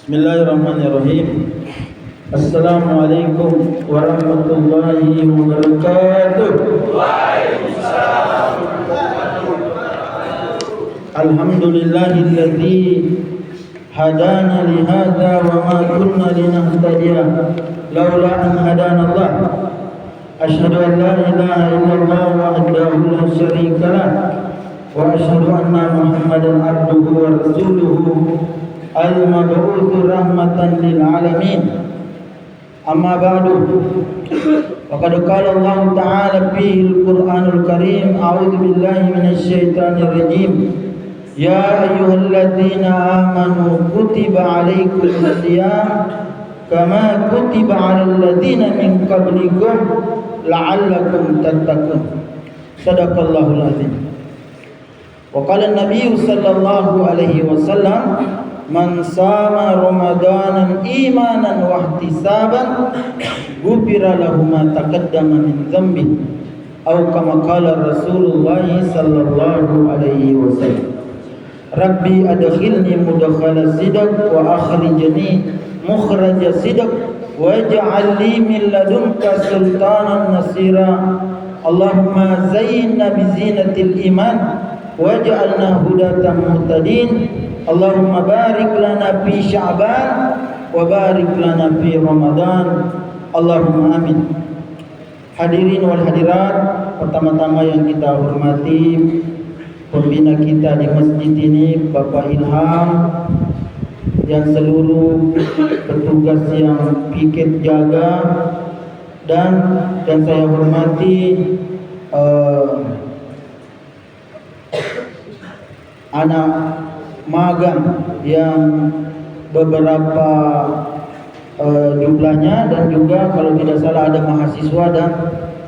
Bismillahirrahmanirrahim. Assalamualaikum warahmatullahi wabarakatuh. Alhamdulillahilladzi hadana li hadza wa ma kunna linahtadiya laula an hadana Allah. Asyhadu an la ilaha illallah wahdahu la syarika lah wa asyhadu anna Muhammadan abduhu wa rasuluhu al-mab'uts rahmatan lil alamin. Amma ba'du. Faqad qala Allah ta'ala fil Qur'anil Karim, a'udzu billahi minasy syaithanir rajim. Ya ayyuhalladzina amanu kutiba 'alaikumus shiyam kama kutiba 'alal ladzina min qablikum la'allakum tattaqun. Shadaqallahul azim. Wa qala an-nabiy sallallahu alaihi wasallam, man sama ramadanan imanan wa ihtisaban ghufira lahu ma taqaddama min dhanbi, atau kama qala Rasulullah sallallahu alaihi wasallam, Rabbi adkhilni mudkhala sidq wa akhrijni mukhraja sidq waj'al li min ladunka sultanan nasira. Allahumma zayyinna bi zinatil iman waj'alna hudatan muhtadin. Allahumma barik lana fi Sya'ban wa barik lana fi Ramadan. Allahumma amin. Hadirin wal hadirat, pertama-tama yang kita hormati pembina kita di masjid ini, Bapak Ilham, dan seluruh petugas yang piket jaga, dan saya hormati anak magang yang beberapa jumlahnya, dan juga kalau tidak salah ada mahasiswa dan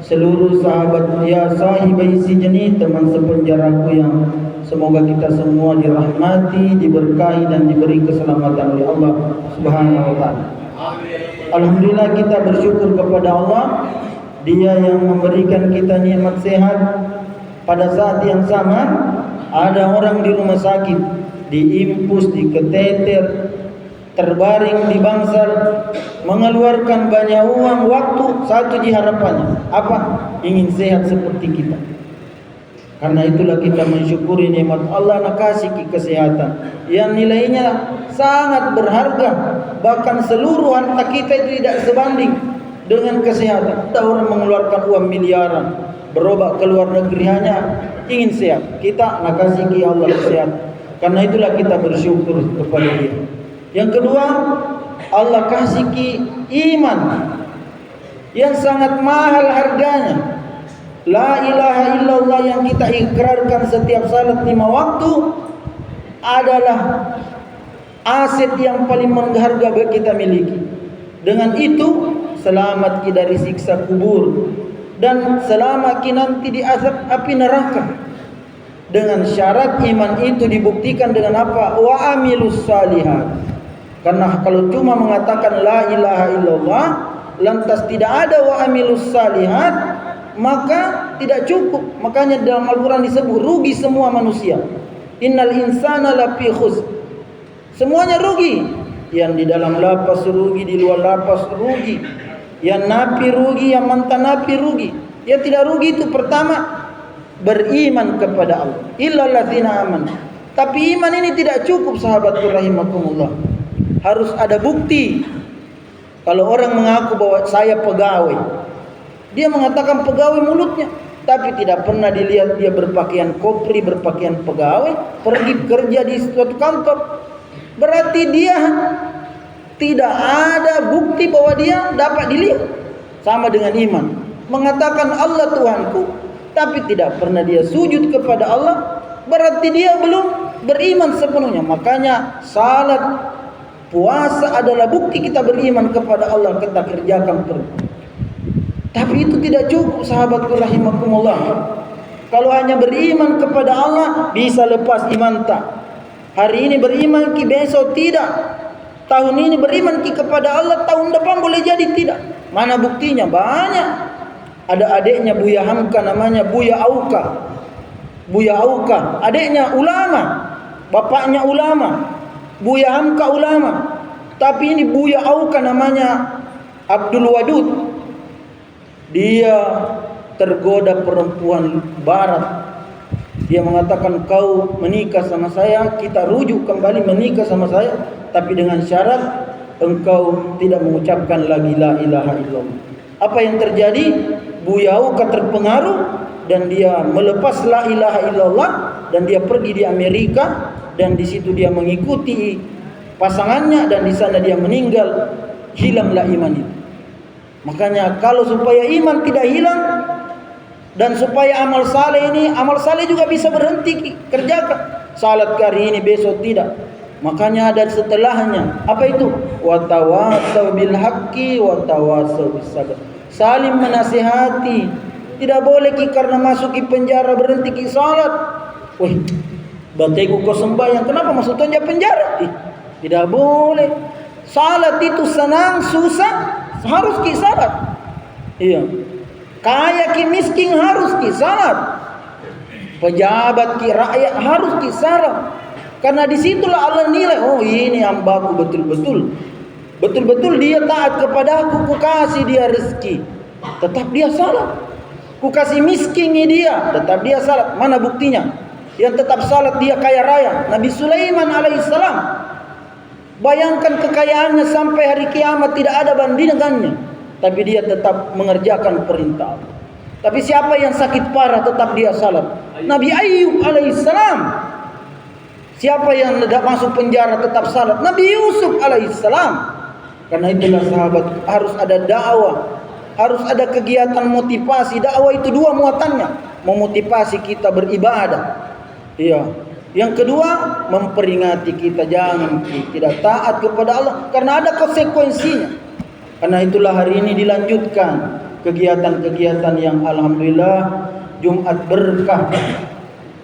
seluruh sahabat ya sahibai sijni, teman sepenjaraku yang semoga kita semua dirahmati, diberkahi dan diberi keselamatan oleh Allah Subhanahu wa taala. Alhamdulillah, kita bersyukur kepada Allah, Dia yang memberikan kita nikmat sehat. Pada saat yang sama ada orang di rumah sakit, diimpus, diketeter, terbaring di bangsal, mengeluarkan banyak uang, waktu, satu di harapannya apa? Ingin sehat seperti kita. Karena itulah kita mensyukuri nikmat Allah yang kasih kesehatan yang nilainya sangat berharga, bahkan seluruh harta kita itu tidak sebanding dengan kesehatan. Ada orang mengeluarkan uang miliaran berobat ke luar negeri hanya ingin sehat. Kita nakasih Allah kesehatan. Karena itulah kita bersyukur kepada Dia. Yang kedua, Allah kasih iman yang sangat mahal harganya. La ilaha illallah yang kita ikrarkan setiap salat 5 waktu adalah aset yang paling berharga bagi kita miliki. Dengan itu selamat kita dari siksa kubur dan selamat kita nanti di azab api neraka. Dengan syarat iman itu dibuktikan dengan apa? Wa amilus salihat. Karena kalau cuma mengatakan la ilaha illallah lantas tidak ada wa amilus salihat, maka tidak cukup. Makanya dalam Al-Quran disebut rugi semua manusia. Innal insana lafi khusr. Semuanya rugi. Yang di dalam lapas rugi, di luar lapas rugi. Yang napi rugi, yang mantan napi rugi. Yang tidak rugi itu pertama beriman kepada Allah. Illal ladzina amanu. Tapi iman ini tidak cukup, sahabatku rahimakumullah. Harus ada bukti. Kalau orang mengaku bahwa saya pegawai, dia mengatakan pegawai mulutnya, tapi tidak pernah dilihat dia berpakaian kopri, berpakaian pegawai, pergi kerja di suatu kantor. Berarti dia tidak ada bukti bahwa dia dapat dilihat. Sama dengan iman, mengatakan Allah Tuhanku, tapi tidak pernah dia sujud kepada Allah, berarti dia belum beriman sepenuhnya. Makanya salat, puasa adalah bukti kita beriman kepada Allah, kita kerjakan terus. Tapi itu tidak cukup, sahabatku rahimakumullah. Kalau hanya beriman kepada Allah bisa lepas iman tak. Hari ini beriman ki, besok tidak. Tahun ini beriman ki kepada Allah, tahun depan boleh jadi tidak. Mana buktinya? Banyak. Ada adiknya Buya Hamka, namanya Buya Auka. Buya Auka, adiknya ulama, bapaknya ulama. Buya Hamka ulama. Tapi ini Buya Auka namanya, Abdul Wadud. Dia tergoda perempuan barat. Dia mengatakan, kau menikah sama saya, kita rujuk kembali menikah sama saya, tapi dengan syarat engkau tidak mengucapkan lagi la ilaha illallah. Apa yang terjadi? Buya Auka terpengaruh dan dia melepas la ilaha illallah dan dia pergi di Amerika, dan di situ dia mengikuti pasangannya, dan di sana dia meninggal. Hilanglah iman itu. Makanya kalau supaya iman tidak hilang dan supaya amal saleh ini, amal saleh juga bisa berhenti kerjakan. Salat hari ini, besok tidak. Makanya ada setelahnya. Apa itu? Wa tawassaw bil haqqi wa tawassaw bis sabr. Saling menasihati. Tidak boleh karena masuk ke penjara berhenti ke salat. Wih, bataiku kau sembahyang, kenapa masuk penjara? Tidak boleh. Salat itu senang, susah, harus ke salat. Iya. Kaya ki miskin harus ki salat. Pejabat ki rakyat harus ki salat. Karena disitulah Allah nilai, oh ini hambaku betul-betul. Betul-betul dia taat kepadaku, ku kasih dia rezeki. Tetap dia salat. Ku kasih miskin dia, tetap dia salat. Mana buktinya? Yang tetap salat dia kaya raya. Nabi Sulaiman alaihissalam. Bayangkan kekayaannya sampai hari kiamat tidak ada bandingannya. Tapi dia tetap mengerjakan perintah. Tapi siapa yang sakit parah tetap dia salat. Nabi Ayyub alaihissalam. Siapa yang tidak masuk penjara tetap salat? Nabi Yusuf alaihissalam. Karena itulah sahabat, harus ada dakwah, harus ada kegiatan motivasi. Dakwah itu dua muatannya, memotivasi kita beribadah. Iya. Yang kedua, memperingati kita jangan tidak taat kepada Allah karena ada konsekuensinya. Karena itulah hari ini dilanjutkan kegiatan-kegiatan yang alhamdulillah Jumat berkah.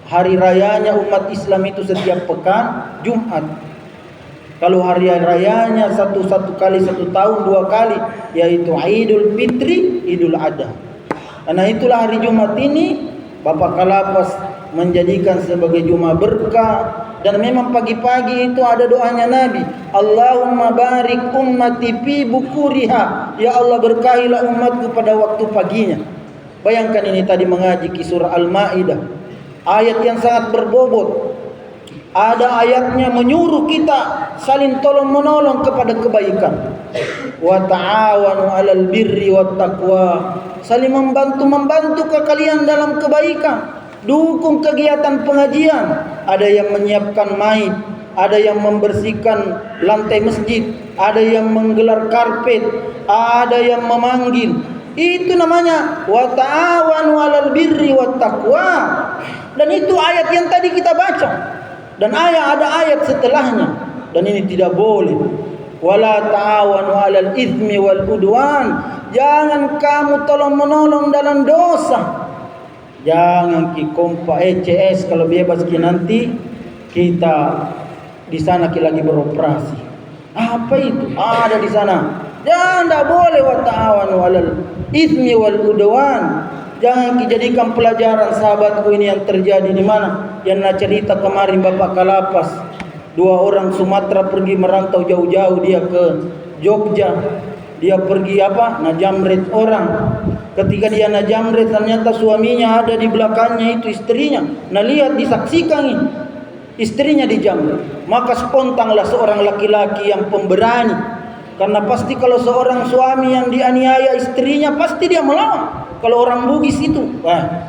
Hari rayanya umat Islam itu setiap pekan Jumat. Kalau hari rayanya satu kali satu tahun 2 kali, yaitu Idul Fitri, Idul Adha. Karena itulah hari Jumat ini Bapak Kalapas menjadikan sebagai Jumat berkah. Dan memang pagi-pagi itu ada doanya Nabi, Allahumma barik ummati fi bukuriha. Ya Allah, berkahilah umatku pada waktu paginya. Bayangkan ini tadi mengaji ki surah Al-Maidah. Ayat yang sangat berbobot. Ada ayatnya menyuruh kita saling tolong menolong kepada kebaikan. Wa ta'awanu 'alal birri wat taqwa. Saling membantu ke kalian dalam kebaikan. Dukung kegiatan pengajian. Ada yang menyiapkan mic, ada yang membersihkan lantai masjid, ada yang menggelar karpet, ada yang memanggil. Itu namanya wa ta'awanu 'alal birri wat taqwa. Dan itu ayat yang tadi kita baca. Dan ada ayat setelahnya. Dan ini tidak boleh. Wala ta'awanu 'alal itsmi wal udwan. Jangan kamu tolong menolong dalam dosa. Jangan kompa ECS kalau bebas nanti kita di sana lagi beroperasi. Apa itu? Ada di sana. Jangan, tidak boleh wa ta'awanu 'alal itsmi wal udwan. Jangan dijadikan pelajaran sahabatku ini yang terjadi di mana? Yang nak cerita kemarin Bapak Kalapas. 2 orang Sumatera pergi merantau jauh-jauh, dia ke Jogja. Dia pergi najamret orang. Ketika dia najamret ternyata suaminya ada di belakangnya itu istrinya. Nah lihat disaksikan ini. Istrinya dijamret. Maka spontanlah seorang laki-laki yang pemberani. Karena pasti kalau seorang suami yang dianiaya istrinya pasti dia melawan. Kalau orang Bugis itu,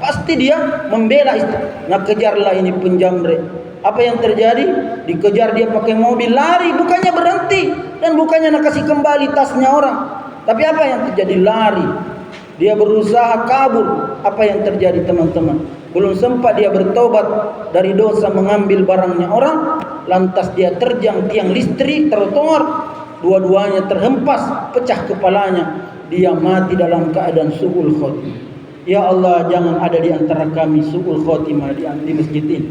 pasti dia membela istri. Nah kejarlah ini penjamret. Apa yang terjadi? Dikejar dia pakai mobil, lari, bukannya berhenti dan bukannya nak kasih kembali tasnya orang. Tapi apa yang terjadi? Lari. Dia berusaha kabur. Apa yang terjadi teman-teman? Belum sempat dia bertobat dari dosa mengambil barangnya orang, lantas dia terjang tiang listrik, trotoar. Dua-duanya terhempas, pecah kepalanya. Dia mati dalam keadaan su'ul khotimah. Ya Allah, jangan ada di antara kami su'ul khotimah di masjid ini.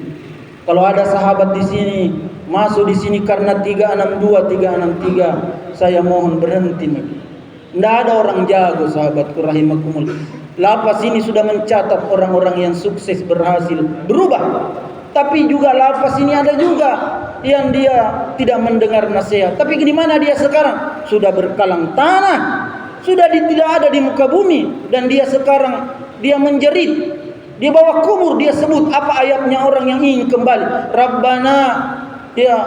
Kalau ada sahabat di sini masuk di sini karena 362, 363, saya mohon berhenti. Tidak ada orang jago sahabatku rahimakumullah. Lapas ini sudah mencatat orang-orang yang sukses berhasil berubah. Tapi juga lapas ini ada juga yang dia tidak mendengar nasihat. Tapi di mana dia sekarang? Sudah berkalang tanah, sudah tidak ada di muka bumi, dan dia sekarang dia menjerit. Di bawah kubur dia sebut apa ayatnya orang yang ingin kembali. Rabbana, ya,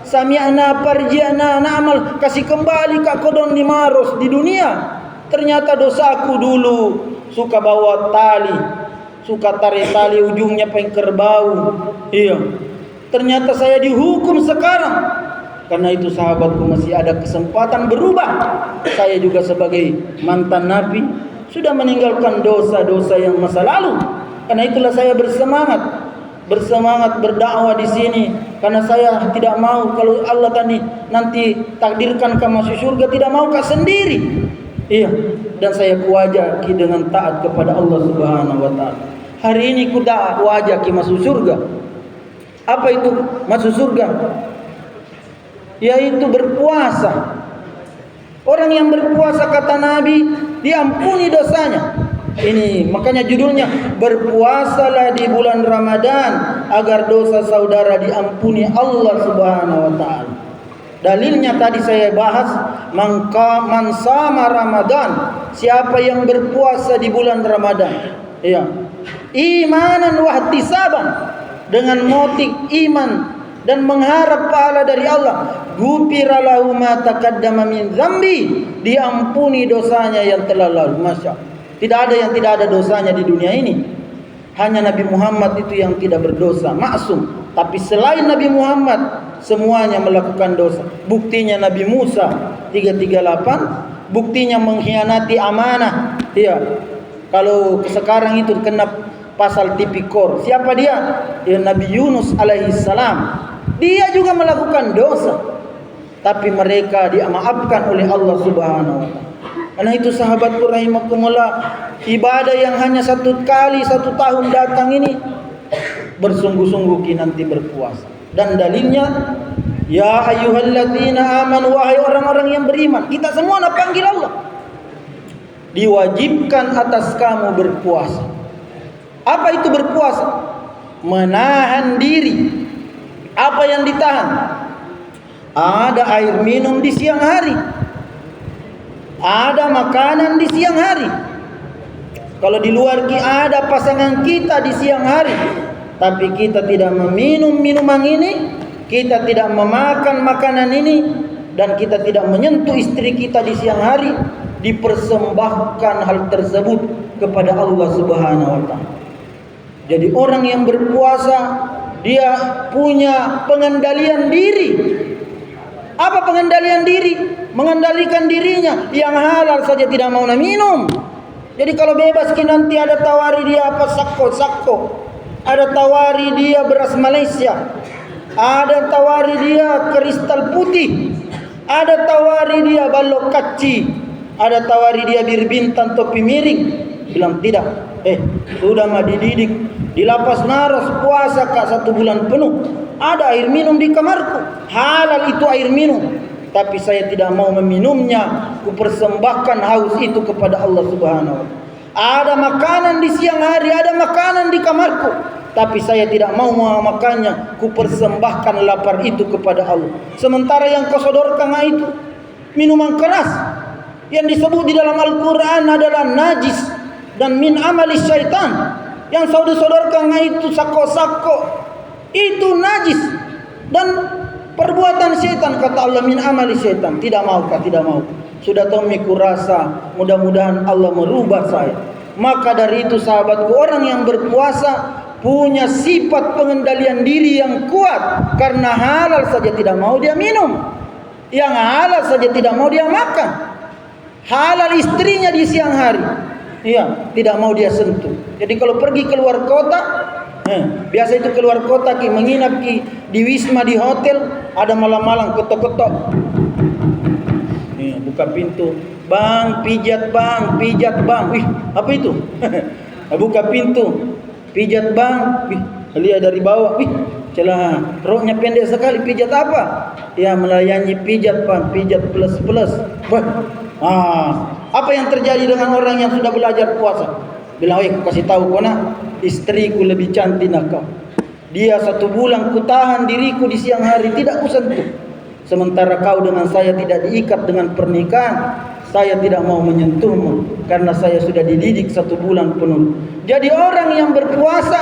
sami'na farji'na na'mal, kasih kembali kak kodon di maros di dunia. Ternyata dosaku dulu suka bawa tali, suka tarik tali ujungnya pengen kerbau. Iya. Ternyata saya dihukum sekarang. Karena itu sahabatku, masih ada kesempatan berubah. Saya juga sebagai mantan nabi sudah meninggalkan dosa-dosa yang masa lalu. Karena itulah saya bersemangat berdakwah di sini. Karena saya tidak mau kalau Allah tadi nanti takdirkan kau masuk surga, tidak mau kau sendiri. Iya, dan saya kuajaki dengan taat kepada Allah Subhanahu wa taala. Hari ini ku wajaki masuk surga. Apa itu masuk surga? Yaitu berpuasa. Orang yang berpuasa, kata Nabi, diampuni dosanya. Ini makanya judulnya, berpuasalah di bulan Ramadan agar dosa saudara diampuni Allah Subhanahu wa taala. Dalilnya tadi saya bahas, man sama Ramadan, siapa yang berpuasa di bulan Ramadan, ya, imanan wa ihtisaban, dengan motif iman dan mengharap pahala dari Allah, ghufira lahu ma taqaddama min dzambi, diampuni dosanya yang telah lalu. Masya Allah. Tidak ada yang tidak ada dosanya di dunia ini. Hanya Nabi Muhammad itu yang tidak berdosa, maksum. Tapi selain Nabi Muhammad, semuanya melakukan dosa. Buktinya Nabi Musa 338, buktinya mengkhianati amanah. Iya. Kalau sekarang itu kena pasal tipikor. Siapa dia? Ya, Nabi Yunus alaihi salam. Dia juga melakukan dosa. Tapi mereka dimaafkan oleh Allah Subhanahu wa taala. Karena itu sahabatku rahimakumullah, ibadah yang hanya satu kali 1 tahun datang ini, bersungguh-sungguh nanti berpuasa. Dan dalilnya, ya ayyuhalladzina amanu, wahai orang-orang yang beriman. Kita semua nak panggil Allah. Diwajibkan atas kamu berpuasa. Apa itu berpuasa? Menahan diri. Apa yang ditahan? Ada air minum di siang hari, ada makanan di siang hari. Kalau di luar ada pasangan kita di siang hari, tapi kita tidak meminum minuman ini, kita tidak memakan makanan ini, dan kita tidak menyentuh istri kita di siang hari, dipersembahkan hal tersebut kepada Allah Subhanahu wa taala. Jadi orang yang berpuasa, dia punya pengendalian diri. Apa pengendalian diri? Mengendalikan dirinya. Yang halal saja tidak mau minum. Jadi kalau bebas nanti ada tawari dia apa sakko, ada tawari dia beras Malaysia, ada tawari dia kristal putih, ada tawari dia balok kaci, ada tawari dia bir bintang topi miring. Bilang tidak. Sudah mah dididik di lapas Naros, puasa kak 1 bulan penuh. Ada air minum di kamarku, halal itu air minum, tapi saya tidak mau meminumnya. Kupersembahkan haus itu kepada Allah Subhanahu wa taala. Ada makanan di siang hari, ada makanan di kamarku, tapi saya tidak mau memakannya. Kupersembahkan lapar itu kepada Allah. Sementara yang kau sodorkan itu minuman keras yang disebut di dalam Al-Quran adalah najis dan min amali syaitan. Yang sodorkan itu sako-sako, itu najis dan perbuatan syaitan, kata Allah, min amali syaitan. Tidak mau, tidak mau. Sudah tahu miku rasa, mudah-mudahan Allah merubah saya. Maka dari itu sahabatku, orang yang berpuasa punya sifat pengendalian diri yang kuat. Karena halal saja tidak mau dia minum, yang halal saja tidak mau dia makan. Halal istrinya di siang hari, iya, tidak mau dia sentuh. Jadi kalau pergi keluar kota, biasa itu keluar kota menginap di wisma, di hotel, ada malam-malam ketok-ketok. Buka pintu, bang, pijat bang. Wih, apa itu? Buka pintu, pijat bang. Wih, lihat dari bawah. Wih, celah, roknya pendek sekali. Pijat apa? Ya, melayani pijat bang, pijat plus. Apa yang terjadi dengan orang yang sudah belajar puasa? Bilang, aku kasih tahu kau nak, istriku lebih cantik nak kau. Dia 1 bulan kutahan diriku di siang hari tidak kusentuh. Sementara kau dengan saya tidak diikat dengan pernikahan. Saya tidak mau menyentuhmu karena saya sudah dididik 1 bulan penuh. Jadi orang yang berpuasa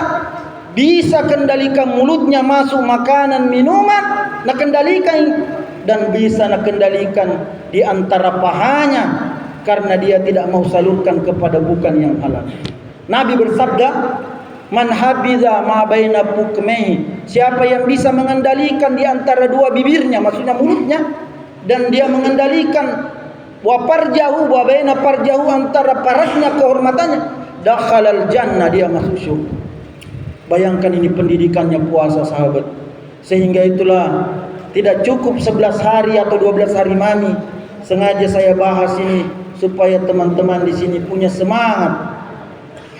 bisa kendalikan mulutnya masuk makanan minuman, nak kendalikan, dan bisa nak kendalikan di antara pahanya karena dia tidak mau salurkan kepada bukan yang halal. Nabi bersabda, man habiza ma baina pukmaihi, siapa yang bisa mengendalikan di antara 2 bibirnya, maksudnya mulutnya, dan dia mengendalikan wa parjahu wa baina parjahu, antara parasnya kehormatannya, dakhalal jannah, dia masuk surga. Bayangkan ini pendidikannya puasa, sahabat. Sehingga itulah tidak cukup 11 hari atau 12 hari mami. Sengaja saya bahas ini supaya teman-teman di sini punya semangat.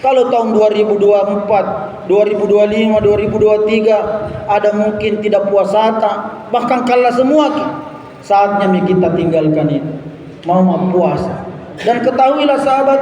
Kalau tahun 2024, 2025, 2023 ada mungkin tidak puasa, bahkan kalah semua, saatnya kita tinggalkan itu. Mau puasa. Dan ketahuilah sahabat,